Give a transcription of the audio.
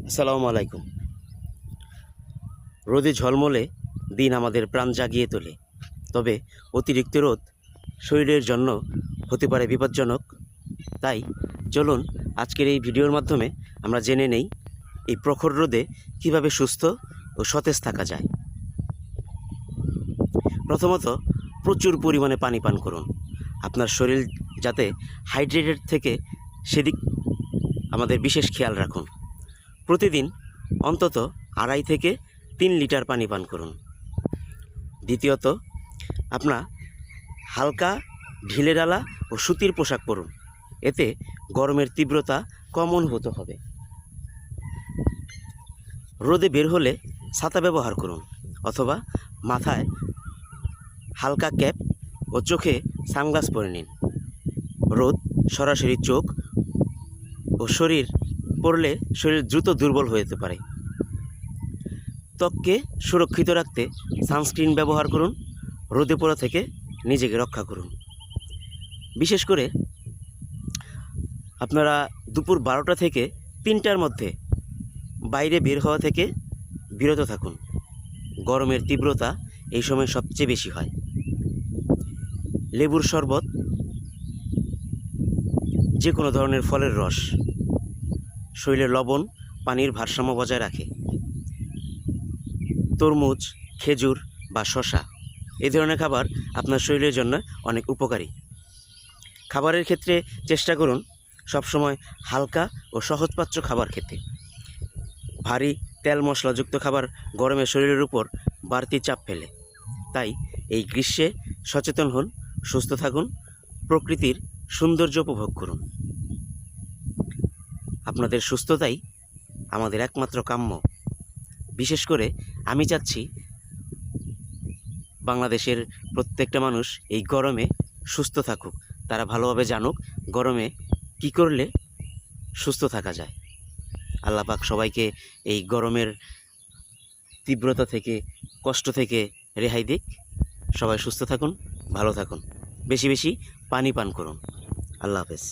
আসসালামু আলাইকুম। রোদে ঝলমলে দিন আমাদের প্রাণ জাগিয়ে তোলে, তবে অতিরিক্ত রোদ শরীরের জন্য হতে পারে বিপজ্জনক। তাই চলুন আজকের এই ভিডিওর মাধ্যমে আমরা জেনে নেই এই প্রখর রোদে কীভাবে সুস্থ ও সতেজ থাকা যায়। প্রথমত, প্রচুর পরিমাণে পানি পান করুন। আপনার শরীর যাতে হাইড্রেটেড থেকে সেদিক আমাদের বিশেষ খেয়াল রাখুন। প্রতিদিন অন্তত 2.5 থেকে 3 লিটার পানি পান করুন। দ্বিতীয়ত, আপনার হালকা ঢিলেঢালা ও সুতির পোশাক পরুন, এতে গরমের তীব্রতা কম অনুভূত হবে। রোদে বের হলে ছাতা ব্যবহার করুন, অথবা মাথায় হালকা ক্যাপ ও চোখে সানগ্লাস পরে নিন। রোদ সরাসরি চোখ ও শরীর পড়লে শরীর দ্রুত দুর্বল হয়ে যেতে পারে। ত্বককে সুরক্ষিত রাখতে সানস্ক্রিন ব্যবহার করুন। রোদে পোড়া থেকে নিজেকে রক্ষা করুন। বিশেষ করে আপনারা দুপুর 12টা থেকে 3টার মধ্যে বাইরে বের হওয়া থেকে বিরত থাকুন। গরমের তীব্রতা এই সময় সবচেয়ে বেশি হয়। লেবুর শরবত, যে কোনো ধরনের ফলের রস শরীরে লবণ পানির ভারসাম্য বজায় রাখে। তরমুজ, খেজুর বা শসা এই ধরনের খাবার আপনার শরীরের জন্য অনেক উপকারী। খাবারের ক্ষেত্রে চেষ্টা করুন সবসময় হালকা ও সহজপাচ্য খাবার খেতে। ভারী তেল মশলাযুক্ত খাবার গরমে শরীরের উপর বাড়তি চাপ ফেলে। তাই এই গ্রীষ্মে সচেতন হন, সুস্থ থাকুন, প্রকৃতির সৌন্দর্য উপভোগ করুন। আপনাদের সুস্থতাই আমাদের একমাত্র কাম্য। বিশেষ করে আমি চাচ্ছি বাংলাদেশের প্রত্যেকটা মানুষ এই গরমে সুস্থ থাকুক, তারা ভালোভাবে জানুক গরমে কি করলে সুস্থ থাকা যায়। আল্লাহ পাক সবাইকে এই গরমের তীব্রতা থেকে, কষ্ট থেকে রেহাই দিক। সবাই সুস্থ থাকুন, ভালো থাকুন, বেশি বেশি পানি পান করুন। আল্লাহ হাফেজ।